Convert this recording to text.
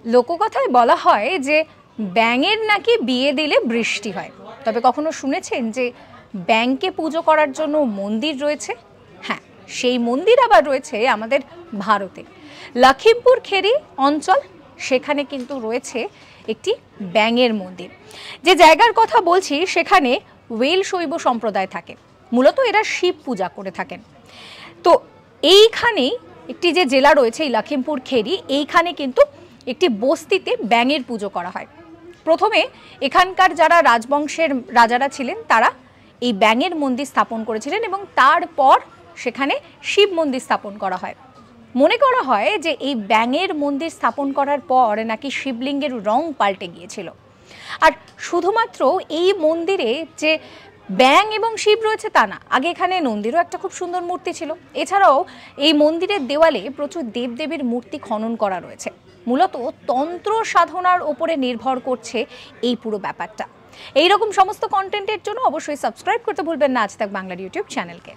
লোককথায় বলা হয় যে ব্যাঙের নাকি বিয়ে দিলে বৃষ্টি হয়। তবে কখনো শুনেছেন যে ব্যাঙকে পুজো করার জন্য মন্দির রয়েছে? হ্যাঁ, সেই মন্দির আবার রয়েছে আমাদের ভারতে। লখিমপুর খেরি অঞ্চল, সেখানে কিন্তু রয়েছে একটি ব্যাঙের মন্দির। যে জায়গার কথা বলছি সেখানে ওয়েল শৈব সম্প্রদায় থাকে। মূলত এরা শিব পূজা করে থাকেন। তো এইখানেই একটি যে জেলা রয়েছে এই লখিমপুর খেরি, এইখানে কিন্তু একটি বস্তিতে ব্যাঙের পুজো করা হয়। প্রথমে এখানকার যারা রাজবংশের রাজারা ছিলেন তারা এই ব্যাঙের মন্দির স্থাপন করেছিলেন এবং তারপর সেখানে শিব মন্দির স্থাপন করা হয়। মনে করা হয় যে এই ব্যাঙের মন্দির স্থাপন করার পর নাকি শিবলিঙ্গের রং পাল্টে গিয়েছিল। আর শুধুমাত্র এই মন্দিরে যে ব্যাঙ এবং শিব রয়েছে তা না, আগে এখানে নন্দীরও একটা খুব সুন্দর মূর্তি ছিল। এছাড়াও এই মন্দিরের দেওয়ালে প্রচুর দেবদেবীর মূর্তি খনন করা রয়েছে। মূলত তন্ত্র সাধনার ওপরে নির্ভর করছে এই পুরো ব্যাপারটা। এইরকম সমস্ত কন্টেন্টের জন্য অবশ্যই সাবস্ক্রাইব করতে ভুলবেন না আজ তাক বাংলার ইউটিউব চ্যানেলকে।